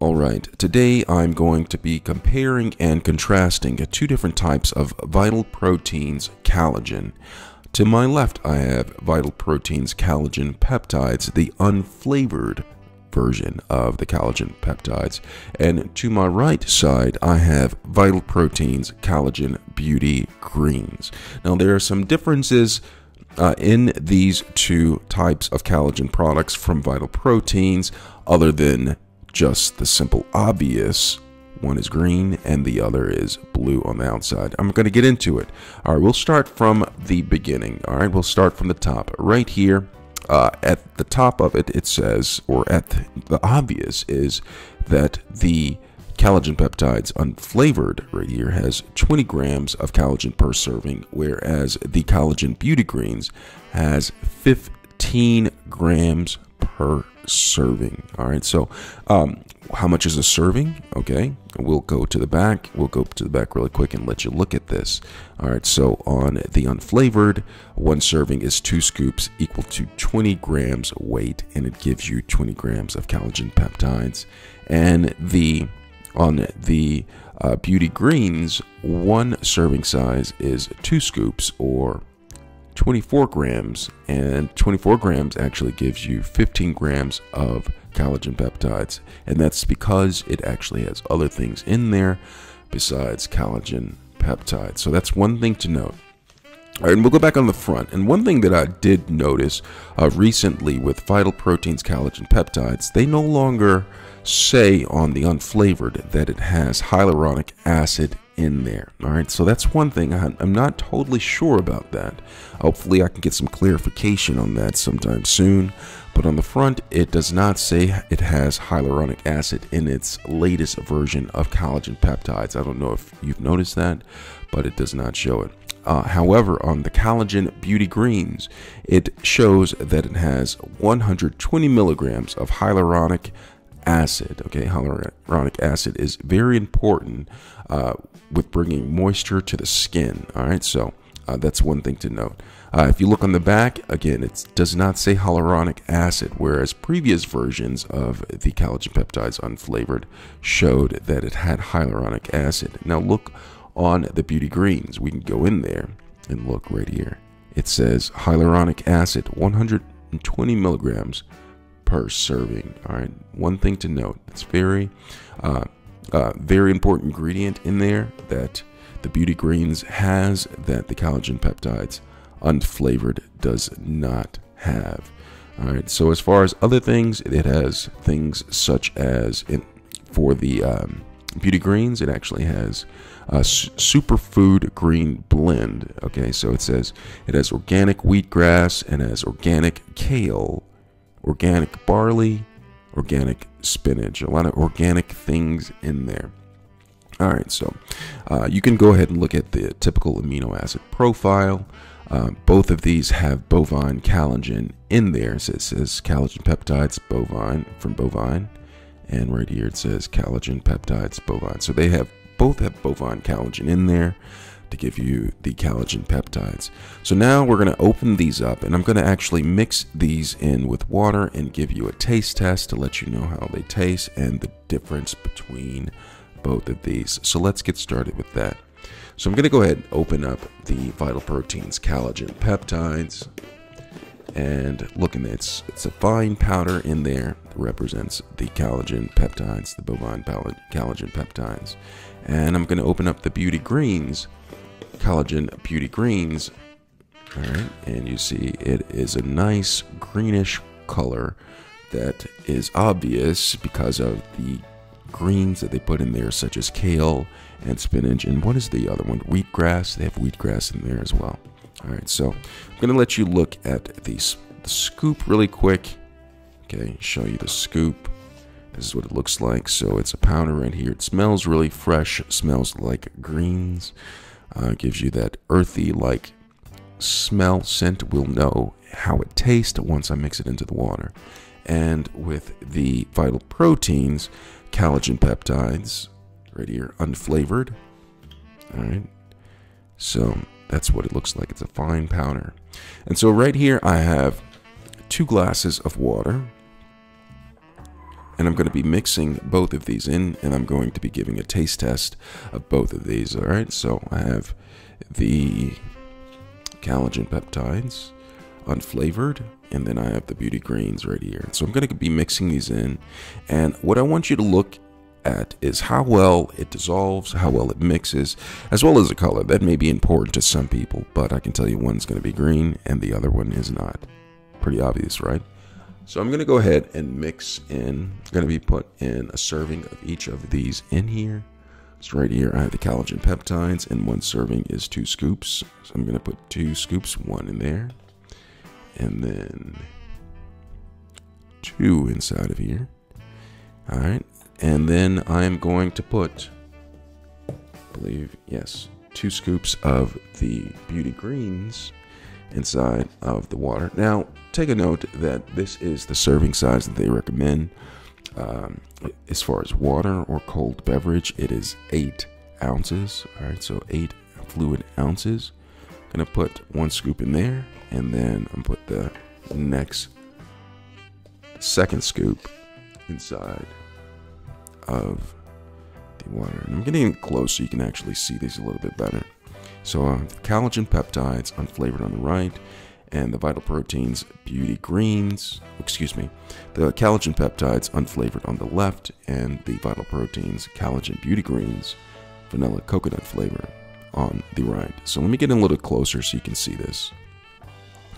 Alright, today I'm going to be comparing and contrasting two different types of Vital Proteins Collagen. To my left I have Vital Proteins Collagen Peptides, the unflavored version of the collagen peptides, and to my right side I have Vital Proteins Collagen Beauty Greens. Now there are some differences in these two types of collagen products from Vital Proteins, other than just the simple obvious. One is green and the other is blue on the outside. I'm going to get into it. All right, we'll start from the beginning. All right, we'll start from the top. Right here at the top of it, it says, or at the obvious is that the collagen peptides unflavored right here has 20 grams of collagen per serving, whereas the collagen beauty greens has 15 grams per serving. All right, so how much is a serving? Okay, we'll go to the back. We'll go to the back really quick and let you look at this. All right, so on the unflavored, one serving is 2 scoops equal to 20 grams weight, and it gives you 20 grams of collagen peptides. And on the beauty greens, one serving size is 2 scoops or 24 grams, and 24 grams actually gives you 15 grams of collagen peptides, and that's because it actually has other things in there besides collagen peptides. So that's one thing to note. All right, and we'll go back on the front. And one thing that I did notice recently with Vital Proteins Collagen Peptides, they no longer say on the unflavored that it has hyaluronic acid in there. All right, so that's one thing. I'm not totally sure about that. Hopefully I can get some clarification on that sometime soon. But on the front, it does not say it has hyaluronic acid in its latest version of collagen peptides. I don't know if you've noticed that, but it does not show it. However, on the collagen beauty greens, it shows that it has 120 milligrams of hyaluronic acid. Okay, hyaluronic acid is very important with bringing moisture to the skin. All right, so that's one thing to note. If you look on the back, again, it does not say hyaluronic acid, whereas previous versions of the collagen peptides unflavored showed that it had hyaluronic acid. Now look on the beauty greens. We can go in there and look right here. It says hyaluronic acid, 120 milligrams per serving. All right, one thing to note, it's very important ingredient in there that the beauty greens has that the collagen peptides unflavored does not have. All right, so as far as other things, it has things such as for the beauty greens, it actually has a superfood green blend. Okay, so it says it has organic wheatgrass and has organic kale, organic barley, organic spinach, a lot of organic things in there. All right, so you can go ahead and look at the typical amino acid profile. Both of these have bovine collagen in there. So it says collagen peptides bovine from bovine, and right here it says collagen peptides bovine. So they both have bovine collagen in there to give you the collagen peptides. So now we're going to open these up, and I'm going to actually mix these in with water and give you a taste test to let you know how they taste and the difference between both of these. So let's get started with that. So I'm going to go ahead and open up the Vital Proteins Collagen Peptides, and look at it, it's a fine powder in there that represents the collagen peptides, the bovine collagen peptides. And I'm going to open up the beauty greens, collagen beauty greens. All right, and you see it is a nice greenish color that is obvious because of the greens that they put in there, such as kale and spinach, and what is the other one? Wheatgrass. They have wheatgrass in there as well. All right, so I'm going to let you look at the scoop really quick. Okay, show you the scoop. This is what it looks like. So it's a powder right here. It smells really fresh. It smells like greens. Gives you that earthy like smell, scent. We'll know how it tastes once I mix it into the water. And with the Vital Proteins Collagen Peptides right here, unflavored. All right, so that's what it looks like. It's a fine powder. And so right here I have 2 glasses of water, and I'm going to be mixing both of these in, and I'm going to be giving a taste test of both of these. All right, so I have the collagen peptides unflavored, and then I have the beauty greens right here. So I'm going to be mixing these in, and what I want you to look at is how well it dissolves, how well it mixes, as well as the color. That may be important to some people, but I can tell you one's going to be green and the other one is not. Pretty obvious, right? So I'm going to go ahead and mix in. I'm going to be put in a serving of each of these in here. So right here I have the collagen peptides, and one serving is 2 scoops. So I'm going to put 2 scoops, one in there, and then 2 inside of here. All right, and then I'm going to put, I believe, yes, 2 scoops of the beauty greens inside of the water. Now, take a note that this is the serving size that they recommend. As far as water or cold beverage, it is 8 ounces. All right, so 8 fluid ounces. I'm gonna put 1 scoop in there, and then I'm put the next second scoop inside of the water. And I'm getting close so you can actually see these a little bit better. So collagen peptides unflavored on the right, and the Vital Proteins beauty greens, the collagen peptides unflavored on the left, and the Vital Proteins collagen beauty greens vanilla coconut flavor on the right. So let me get in a little closer so you can see this.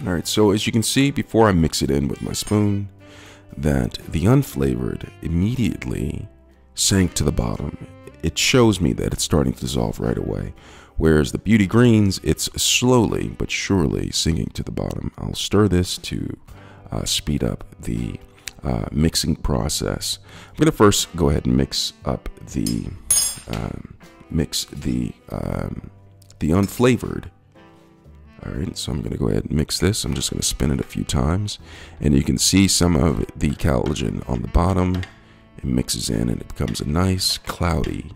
All right, so as you can see before I mix it in with my spoon, that the unflavored immediately sank to the bottom. It shows me that it's starting to dissolve right away. Whereas the beauty greens, it's slowly but surely sinking to the bottom. I'll stir this to speed up the mixing process. I'm going to first go ahead and mix up the unflavored. All right, so I'm going to go ahead and mix this. I'm just going to spin it a few times, and you can see some of the collagen on the bottom. It mixes in, and it becomes a nice cloudy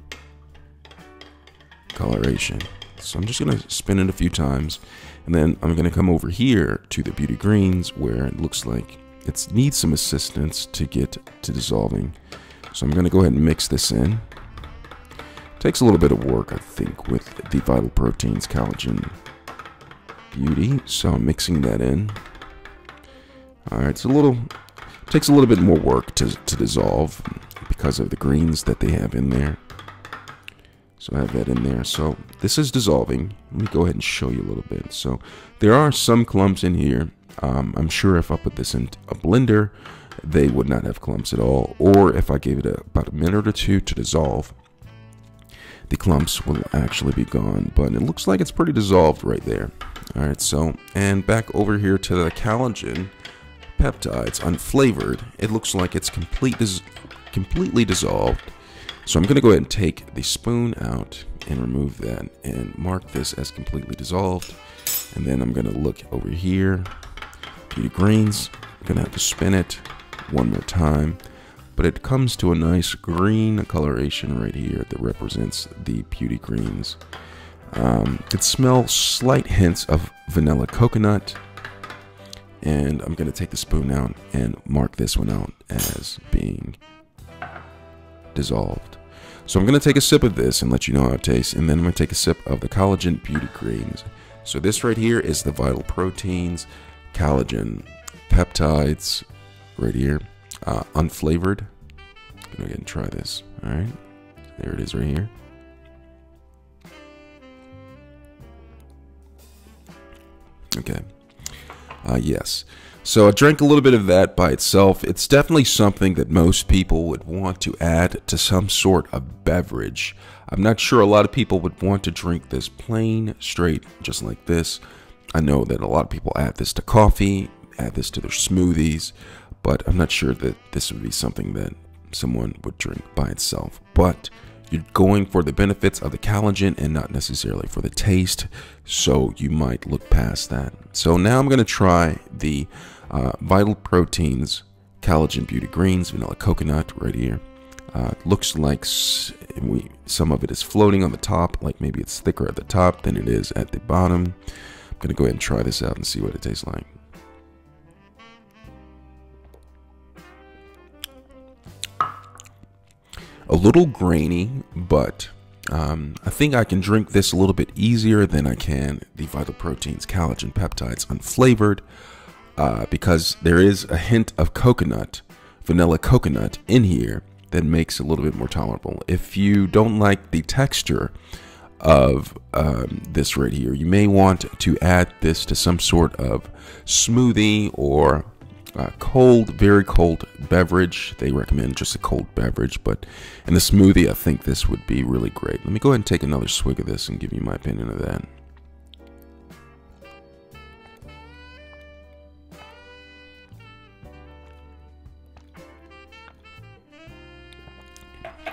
coloration. So I'm just going to spin it a few times, and then I'm going to come over here to the beauty greens where it looks like it needs some assistance to get to dissolving. So I'm going to go ahead and mix this in. It takes a little bit of work, I think, with the Vital Proteins Collagen Beauty. So I'm mixing that in. All right, takes a little bit more work to dissolve because of the greens that they have in there. So I have that in there. So this is dissolving. Let me go ahead and show you a little bit. So there are some clumps in here. I'm sure if I put this in a blender, they would not have clumps at all. Or if I gave it about a minute or two to dissolve, the clumps will actually be gone. But it looks like it's pretty dissolved right there. All right, so, and back over here to the collagen peptides unflavored. It looks like it's completely dissolved. So I'm going to go ahead and take the spoon out and remove that and mark this as completely dissolved. And then I'm going to look over here, beauty greens. I'm going to have to spin it one more time, but it comes to a nice green coloration right here that represents the beauty greens. It smells slight hints of vanilla coconut, and I'm going to take the spoon out and mark this one out as being dissolved. So I'm going to take a sip of this and let you know how it tastes, and then I'm going to take a sip of the collagen beauty greens. So this right here is the Vital Proteins Collagen Peptides right here, unflavored. I'm going to go ahead and try this. All right, there it is right here. Okay. Yes. So I drank a little bit of that by itself. It's definitely something that most people would want to add to some sort of beverage. I'm not sure a lot of people would want to drink this plain, straight, just like this. I know that a lot of people add this to coffee, add this to their smoothies, but I'm not sure that this would be something that someone would drink by itself. But you're going for the benefits of the collagen and not necessarily for the taste, so you might look past that. So now I'm going to try the Vital Proteins Collagen Beauty Greens Vanilla Coconut right here. Looks like some of it is floating on the top, like maybe it's thicker at the top than it is at the bottom. I'm going to go ahead and try this out and see what it tastes like. A little grainy, but I think I can drink this a little bit easier than I can the Vital Proteins Collagen Peptides unflavored, because there is a hint of coconut, vanilla coconut in here that makes it a little bit more tolerable. If you don't like the texture of this right here, you may want to add this to some sort of smoothie or cold, very cold beverage. They recommend just a cold beverage, but in the smoothie, I think this would be really great. Let me go ahead and take another swig of this and give you my opinion of that.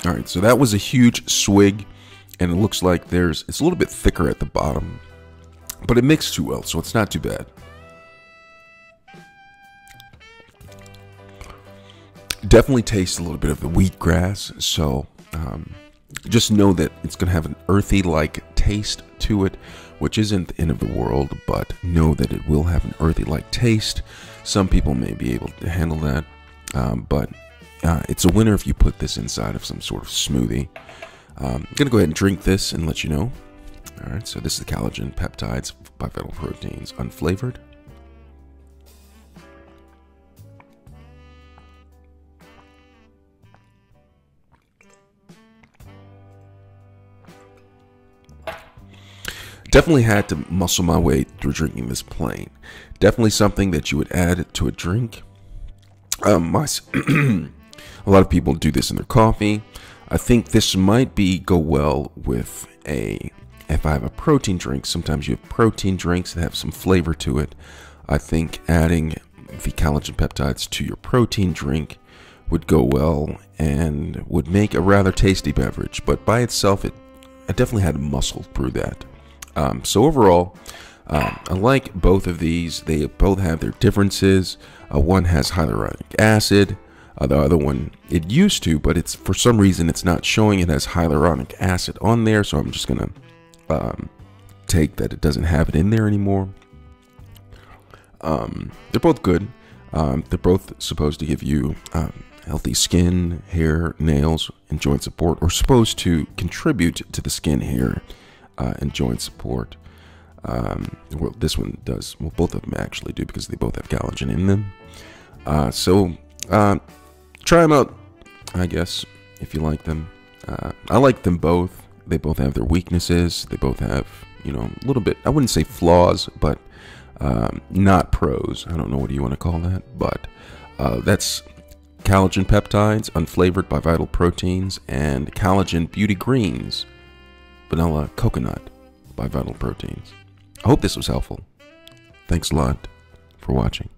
All right, so that was a huge swig, and it looks like it's a little bit thicker at the bottom, but it mixed too well, so it's not too bad. Definitely tastes a little bit of the wheatgrass, so just know that it's going to have an earthy-like taste to it, which isn't the end of the world, but know that it will have an earthy-like taste. Some people may be able to handle that, but it's a winner if you put this inside of some sort of smoothie. I'm going to go ahead and drink this and let you know. All right, so this is the Collagen Peptides by Vital Proteins unflavored. Definitely had to muscle my way through drinking this plain. Definitely something that you would add to a drink. A lot of people do this in their coffee. I think this might go well with if I have a protein drink. Sometimes you have protein drinks that have some flavor to it. I think adding the collagen peptides to your protein drink would go well and would make a rather tasty beverage. But by itself, I definitely had to muscle through that. So overall, I like both of these. They both have their differences. One has hyaluronic acid. The other one, it used to, but for some reason it's not showing it has hyaluronic acid on there. So I'm just gonna take that it doesn't have it in there anymore. They're both good. They're both supposed to give you healthy skin, hair, nails, and joint support, or supposed to contribute to the skin, hair, and joint support. Well, this one does. Well, both of them actually do, because they both have collagen in them. So try them out, I guess, if you like them. I like them both. They both have their weaknesses. They both have, a little bit, I wouldn't say flaws, but not pros. I don't know what you want to call that, but that's Collagen Peptides unflavored by Vital Proteins, and Collagen Beauty Greens Vanilla Coconut by Vital Proteins. I hope this was helpful. Thanks a lot for watching.